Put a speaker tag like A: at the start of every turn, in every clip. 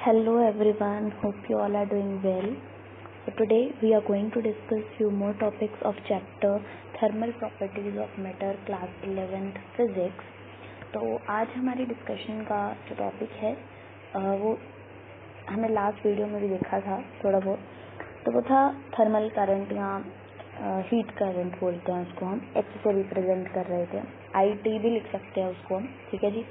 A: Hello everyone, hope you all are doing well. So today we are going to discuss few more topics of chapter Thermal Properties of Matter class 11th Physics. तो आज हमारी discussion का जो topic है वो हमने last video में भी देखा था थोड़ा बहुत, तो वो था थर्मल करंट या हीट करंट बोलते हैं उसको, हम एच से रिप्रेजेंट कर रहे थे, IT भी लिख सकते हैं उसको हम, ठीक है जी।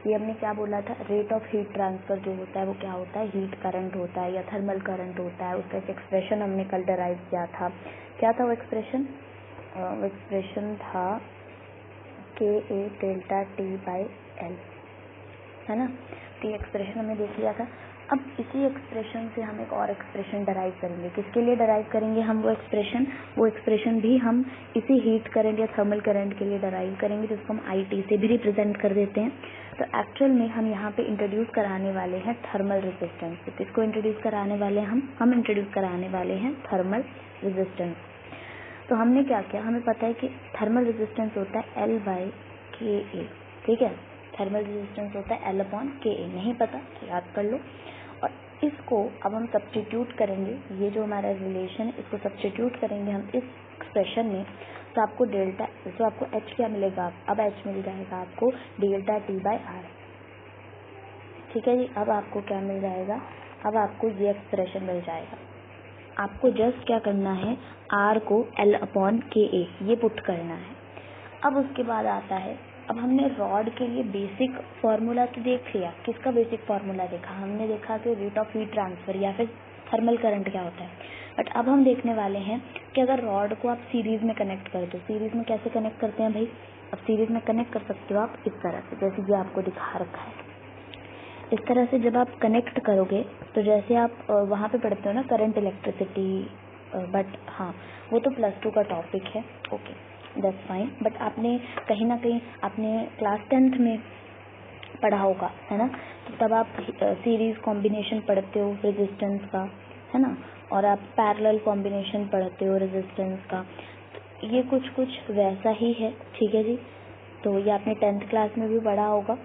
A: ये हमने क्या बोला था, रेट ऑफ हीट ट्रांसफर जो होता है वो क्या होता है, हीट करंट होता है या थर्मल करंट होता है। उसका एक एक्सप्रेशन हमने कल डराइव किया था। क्या था वो एक्सप्रेशन? वो एक्सप्रेशन था KA delta T by L, है ना। तो ये एक्सप्रेशन हमने देख लिया था। अब इसी एक्सप्रेशन से हम एक और एक्सप्रेशन डराइव करेंगे। किसके लिए डराइव करेंगे हम वो एक्सप्रेशन भी हम इसी हीट करंट या थर्मल करंट के लिए डराइव करेंगे, जिसको हम IT से भी रिप्रेजेंट कर देते हैं। तो एक्चुअल में हम यहाँ पे इंट्रोड्यूस कराने वाले हैं थर्मल रेजिस्टेंस। तो किसको इंट्रोड्यूस कराने वाले हैं हम इंट्रोड्यूस कराने वाले हैं थर्मल रेजिस्टेंस। तो हमने क्या किया, हमें पता है कि थर्मल रेजिस्टेंस होता है L/KA, ठीक है। थर्मल रेजिस्टेंस होता है L/KA, नहीं पता तो याद कर लो। और इसको अब हम सब्स्टिट्यूट करेंगे, ये जो हमारा रिलेशन है इसको सब्स्टिट्यूट करेंगे हम इस एक्सप्रेशन में। तो आपको डेल्टा, तो आपको H क्या मिलेगा, अब H मिल जाएगा आपको डेल्टा T बाई R, ठीक है जी। अब आपको क्या मिल जाएगा, अब आपको ये एक्सप्रेशन मिल जाएगा। आपको जस्ट क्या करना है, R को L/KA ये पुट करना है। अब उसके बाद आता है, अब हमने रॉड के लिए बेसिक फार्मूला तो देख लिया। किसका बेसिक फार्मूला देखा, हमने देखा कि रेट ऑफ हीट ट्रांसफर या फिर थर्मल करंट क्या होता है। बट अब हम देखने वाले हैं कि अगर रॉड को आप सीरीज में कनेक्ट कर दो, सीरीज में कैसे कनेक्ट करते हैं भाई, अब सीरीज में कनेक्ट कर सकते हो आप इस तरह से, जैसे कि आपको दिखा रखा है। इस तरह से जब आप कनेक्ट करोगे तो जैसे आप वहाँ पे पढ़ते हो ना करंट इलेक्ट्रिसिटी, बट हाँ वो तो +2 का टॉपिक है, ओके दैट्स फाइन। बट आपने कहीं ना कहीं आपने क्लास 10th में पढ़ा होगा, है ना। तो तब आप सीरीज कॉम्बिनेशन पढ़ते हो रेजिस्टेंस का, है ना, और आप पैरेलल कॉम्बिनेशन पढ़ते हो रेजिस्टेंस का। तो ये कुछ वैसा ही है, ठीक है जी। तो ये आपने 10th क्लास में भी पढ़ा होगा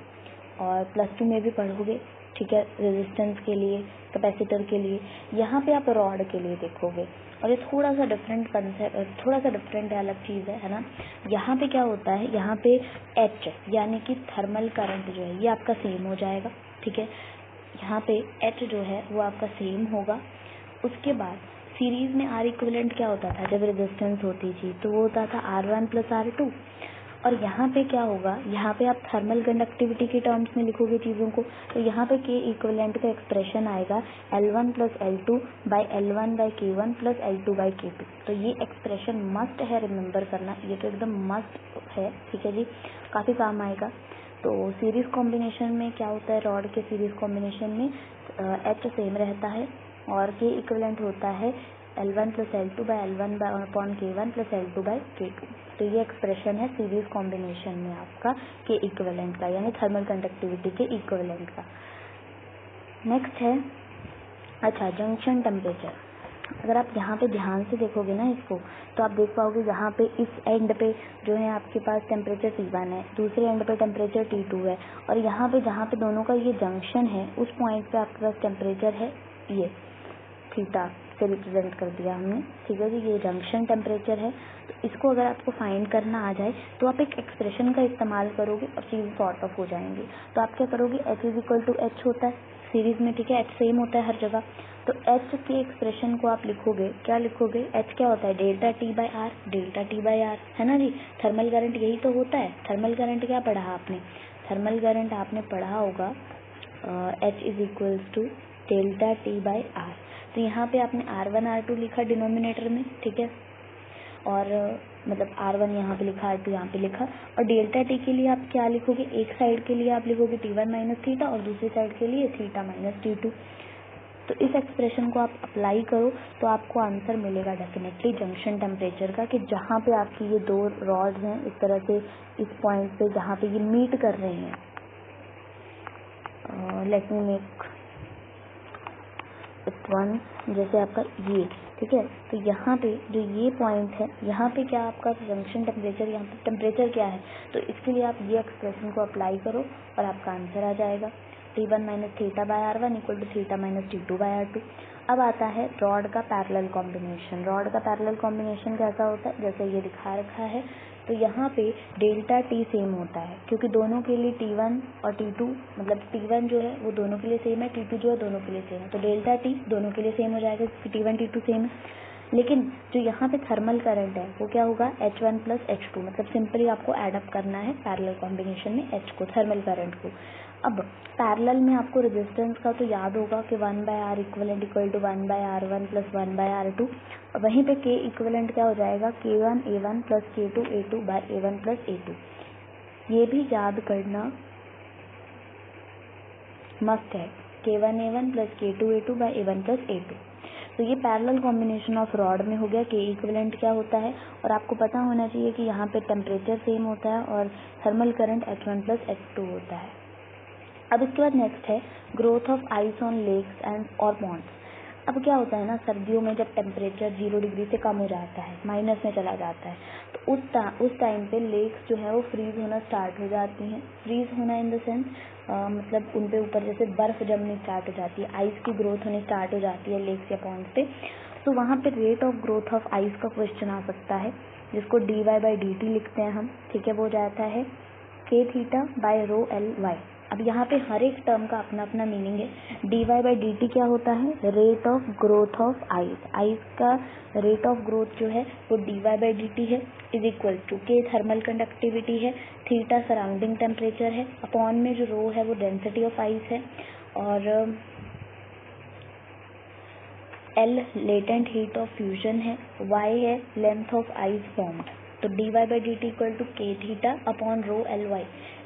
A: और +2 में भी पढ़ोगे, ठीक है। रेजिस्टेंस के लिए, कैपेसिटर के लिए, यहाँ पे आप रॉड के लिए देखोगे। और ये थोड़ा सा डिफरेंट कंसेप्ट, थोड़ा सा डिफरेंट है, अलग चीज़ है ना। यहाँ पे क्या होता है, यहाँ पे H यानी कि थर्मल करंट जो है ये आपका सेम हो जाएगा, ठीक है। यहाँ पे H जो है वो आपका सेम होगा। उसके बाद सीरीज में R इक्विवेलेंट क्या होता था, जब रेजिस्टेंस होती थी तो वो होता था R1 + R2। और यहाँ पे क्या होगा, यहाँ पे आप थर्मल कंडक्टिविटी के टर्म्स में लिखोगे चीज़ों को, तो यहाँ पे K इक्विवेलेंट का एक्सप्रेशन आएगा L1 + L2 by L1/K1 + L2/K2। तो ये एक्सप्रेशन मस्ट है, रिमेंबर करना, ये तो एकदम मस्ट है, ठीक है जी, काफ़ी काम आएगा। तो सीरीज कॉम्बिनेशन में क्या होता है, रॉड के सीरीज कॉम्बिनेशन में H सेम रहता है और K इक्विवेलेंट होता है L1 + L2 by L1/K1 + L2/K2। तो ये एक्सप्रेशन है सीरीज कॉम्बिनेशन में आपका के इक्विवेलेंट का, यानी थर्मल कंडक्टिविटी के इक्विवेलेंट का। नेक्स्ट है, अच्छा, जंक्शन टेम्परेचर। अगर आप यहाँ पे ध्यान से देखोगे ना इसको, तो आप देख पाओगे यहाँ पे इस एंड पे जो है आपके पास टेम्परेचर T1 है, दूसरे एंड पे टेम्परेचर T2 है, और यहाँ पे जहाँ पे दोनों का ये जंक्शन है उस पॉइंट पे आपके पास टेम्परेचर है ये थीटा से रिप्रेजेंट कर दिया हमने, ठीक है जी। ये जंक्शन टेम्परेचर है। तो इसको अगर आपको फाइंड करना आ जाए तो आप एक एक्सप्रेशन का इस्तेमाल करोगे और चीज़ सॉर्ट ऑफ हो जाएंगी। तो आप क्या करोगे, H = H होता है सीरीज में, ठीक है, H सेम होता है हर जगह। तो H के एक्सप्रेशन को आप लिखोगे, क्या लिखोगे, H क्या होता है delta T by R, delta T by R, है ना जी। थर्मल करंट यही तो होता है। थर्मल करंट क्या पढ़ा आपने, थर्मल करंट आपने पढ़ा होगा H = delta T by R। तो यहाँ पे आपने R1 R2 लिखा डिनोमिनेटर में, ठीक है, और मतलब R1 यहाँ पे लिखा, R2 यहाँ पे लिखा। और डेल्टा T के लिए आप क्या लिखोगे, एक साइड के लिए आप लिखोगे T1 - थीटा और दूसरी साइड के लिए थीटा - T2। तो इस एक्सप्रेशन को आप अप्लाई करो तो आपको आंसर मिलेगा डेफिनेटली जंक्शन टेम्परेचर का, कि जहाँ पे आपकी ये दो रॉड्स हैं इस तरह से इस पॉइंट पे जहाँ पे ये मीट कर रहे हैं। Let me make it one, जैसे आपका ये, ठीक है। तो यहाँ पे जो ये पॉइंट है, यहाँ पे क्या आपका जंक्शन टेम्परेचर, यहाँ पे टेम्परेचर क्या है, तो इसके लिए आप ये एक्सप्रेशन को अप्लाई करो और आपका आंसर आ जाएगा। T1 minus theta by R1 equal to theta minus T2 by R2। अब आता है रॉड का पैरेलल कॉम्बिनेशन। रॉड का पैरेलल कॉम्बिनेशन कैसा होता है, जैसे ये दिखा रखा है। तो यहाँ पे डेल्टा टी सेम होता है क्योंकि दोनों के लिए T1 और T2 मतलब T1 जो है वो दोनों के लिए सेम है, T2 जो है दोनों के लिए सेम है। तो डेल्टा टी दोनों के लिए सेम हो जाएगा क्योंकि T1 T2 सेम है। लेकिन जो यहाँ पे थर्मल करंट है वो क्या होगा, H1 प्लस H2। मतलब सिंपली आपको एडअप करना है पैरेलल कॉम्बिनेशन में H को, थर्मल करंट को। अब पैरेलल में आपको रेजिस्टेंस का तो याद होगा कि 1/R equivalent equal to 1/R1 plus 1/R2। वहीं पे K इक्वलेंट क्या हो जाएगा, K1 A1 plus K2 A2 bye A1 plus A2। ये भी याद करना मस्ट है, K1 A1 plus K2 A2 bye A1 plus A2। तो ये पैरेलल कॉम्बिनेशन ऑफ रॉड में हो गया। K इक्विवेलेंट क्या होता है, और आपको पता होना चाहिए कि यहाँ पे टेम्परेचर सेम होता है और thermal current H1 plus H2 होता है। अब इसके बाद नेक्स्ट है growth of ice on lakes and और पॉन्ड्स। अब क्या होता है ना, सर्दियों में जब टेम्परेचर 0 डिग्री से कम हो जाता है, माइनस में चला जाता है, तो उस टाइम पे लेक्स जो है वो फ्रीज होना स्टार्ट हो जाती हैं। फ्रीज होना इन द सेंस मतलब उन पे ऊपर जैसे बर्फ जमनी स्टार्ट हो जाती है, आइस की ग्रोथ होनी स्टार्ट हो जाती है लेक्स या पॉन्ड्स पे। तो वहाँ पे rate of growth of ice का क्वेश्चन आ सकता है, जिसको dy/dt लिखते हैं हम, ठीक है। वो जाता है k theta by rho L Y. अब यहाँ पे हर एक टर्म का अपना अपना मीनिंग है। dy/dt क्या होता है, rate of growth of ice. Ice का रेट ऑफ ग्रोथ जो है वो dy/dt है, is equal to k thermal conductivity है, थीटा सराउंडिंग टेम्परेचर है, अपॉन में जो रो है वो डेंसिटी ऑफ आइस है, और L latent heat of fusion है, y है लेंथ ऑफ आइस फॉर्म्ड। तो dy/dt equal to k theta upon rho L Y.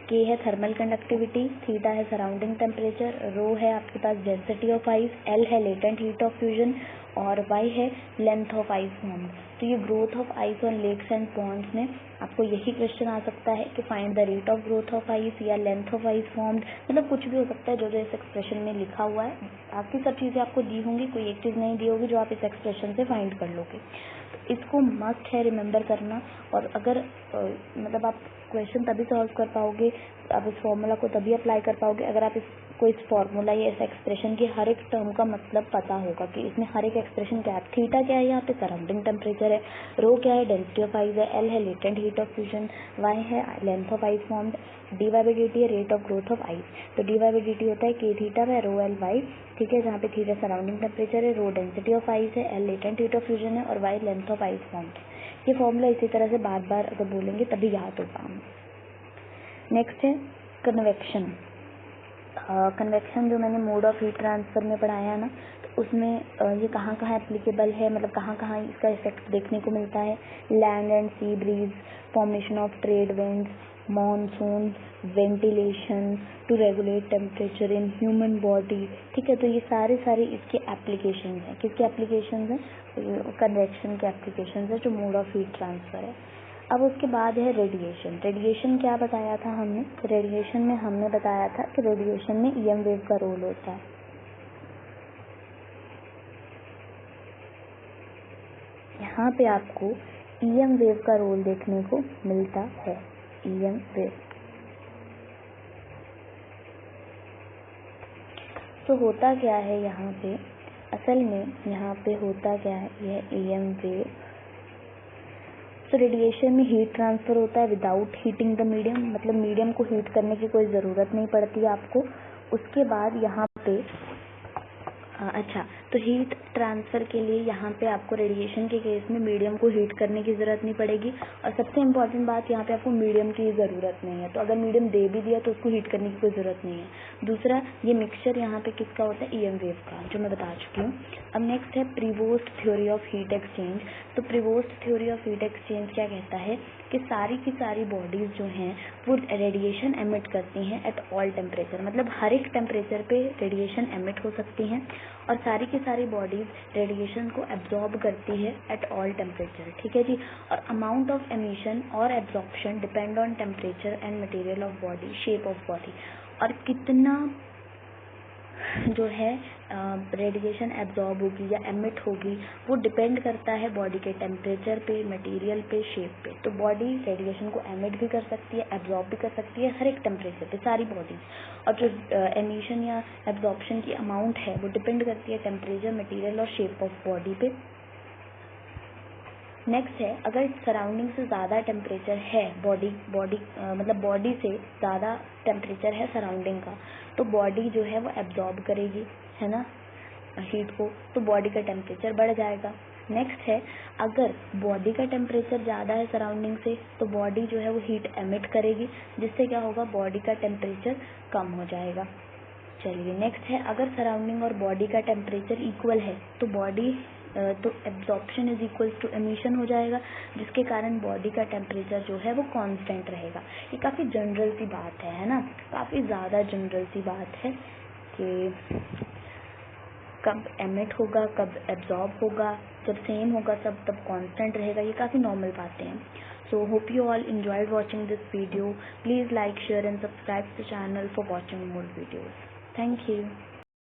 A: k है थर्मल कंडक्टिविटी, थीटा है सराउंडिंग टेम्परेचर, रो है आपके पास डेंसिटी ऑफ आइस, L है लेटेंट हीट ऑफ फ्यूजन और y है लेंथ ऑफ आइस फॉर्म्ड। तो ये growth of ice on lakes and ponds में आपको यही क्वेश्चन आ सकता है कि find the rate of growth of ice या लेंथ ऑफ आइस फॉर्म्ड। मतलब कुछ भी हो सकता है जो जो इस एक्सप्रेशन में लिखा हुआ है। बाकी सब चीज़ें आपको दी होंगी, कोई एक चीज़ नहीं दी होगी जो आप इस एक्सप्रेशन से फाइंड कर लोगे। तो इसको मस्ट है रिमेंबर करना। और अगर मतलब आप क्वेश्चन तभी सॉल्व कर पाओगे, आप इस फॉर्मूला को तभी अप्लाई कर पाओगे अगर आप इस फॉर्मूला या इस एक्सप्रेशन की हर एक टर्म का मतलब पता होगा कि इसमें हर एक एक्सप्रेशन क्या है। थीटा क्या है, यहाँ पे सराउंडिंग टेम्परेचर है, रो क्या है, डेंसिटी ऑफ आइस है, एल है latent heat of fusion, Y है length of ice formed, dy/dt है rate of growth of ice. तो dy/dt होता है k theta by rho L Y, ठीक है, जहाँ पे थीटा सराउंडिंग टेम्परेचर है, रो डेंसिटी ऑफ आइस है, L latent heat of fusion है और Y length of ice formed. ये फॉर्मूला इसी तरह से बार बार अगर बोलेंगे तभी याद होगा हमें। नेक्स्ट है कन्वेक्शन। कन्वेक्शन जो मैंने मोड ऑफ हीट ट्रांसफर में पढ़ाया है ना, तो उसमें ये कहाँ कहाँ एप्लीकेबल है, मतलब कहाँ कहाँ इसका इफेक्ट देखने को मिलता है। Land and sea breeze, formation of trade winds, monsoon, ventilation to regulate temperature in human body, ठीक है। तो ये सारे इसके एप्लीकेशंस हैं। किसके एप्लीकेशंस हैं, कन्वेक्शन के एप्लीकेशंस है जो मोड ऑफ हीट ट्रांसफर है। अब उसके बाद है रेडिएशन। रेडिएशन क्या बताया था हमने, रेडिएशन में हमने बताया था कि रेडिएशन में ईएम वेव का रोल होता है। यहाँ पे आपको ईएम वेव का रोल देखने को मिलता है, ईएम वेव। तो होता क्या है यहाँ पे, असल में यहाँ पे होता क्या है, यह ईएम वेव। तो रेडिएशन में हीट ट्रांसफर होता है विदाउट हीटिंग द मीडियम, मतलब मीडियम को हीट करने की कोई ज़रूरत नहीं पड़ती आपको। उसके बाद यहाँ पे अच्छा, तो हीट ट्रांसफ़र के लिए यहाँ पे आपको रेडिएशन के केस में मीडियम को हीट करने की ज़रूरत नहीं पड़ेगी। और सबसे इम्पॉर्टेंट बात, यहाँ पे आपको मीडियम की ज़रूरत नहीं है। तो अगर मीडियम दे भी दिया तो उसको हीट करने की कोई ज़रूरत नहीं है। दूसरा, ये मिक्सचर यहाँ पे किसका होता है, ईएम वेव का, जो मैं बता चुकी हूँ। अब नेक्स्ट है Prevost theory of heat exchange. तो Prevost theory of heat exchange क्या कहता है कि सारी की सारी बॉडीज़ जो हैं वो रेडिएशन एमिट करती हैं एट ऑल टेम्परेचर, मतलब हर एक टेम्परेचर पे रेडिएशन एमिट हो सकती हैं, और सारी की सारी बॉडीज़ रेडिएशन को एब्जॉर्ब करती है एट ऑल टेम्परेचर, ठीक है जी। और अमाउंट ऑफ एमिशन और absorption depend on temperature and material of body, shape of body. और कितना जो है रेडिएशन एब्जॉर्ब होगी या एमिट होगी वो डिपेंड करता है बॉडी के टेम्परेचर पे, मटेरियल पे, शेप पे। तो बॉडी रेडिएशन को एमिट भी कर सकती है, एब्जॉर्ब भी कर सकती है हर एक टेम्परेचर पे, सारी बॉडीज। और जो एमिशन या एब्जॉर्प्शन की अमाउंट है वो डिपेंड करती है टेम्परेचर, मटेरियल और शेप ऑफ बॉडी पे। नेक्स्ट है, अगर सराउंडिंग से ज़्यादा टेम्परेचर है, मतलब बॉडी से ज़्यादा टेम्परेचर है सराउंडिंग का, तो बॉडी जो है वो एब्जॉर्ब करेगी, है ना, हीट को, तो बॉडी का टेम्परेचर बढ़ जाएगा। नेक्स्ट है, अगर बॉडी का टेम्परेचर ज़्यादा है सराउंडिंग से तो बॉडी जो है वो हीट एमिट करेगी, जिससे क्या होगा, बॉडी का टेम्परेचर कम हो जाएगा। चलिए नेक्स्ट है, अगर सराउंडिंग और बॉडी का टेम्परेचर इक्वल है तो absorption is equal to emission हो जाएगा, जिसके कारण बॉडी का टेम्परेचर जो है वो कांस्टेंट रहेगा। ये काफ़ी जनरल सी बात है ना, काफ़ी ज़्यादा जनरल सी बात है कि कब एमिट होगा, कब एब्जॉर्ब होगा, जब सेम होगा सब तब कांस्टेंट रहेगा। ये काफ़ी नॉर्मल बातें हैं। So hope you all enjoyed watching this video. Please like, share and subscribe to the channel for watching more videos. Thank you.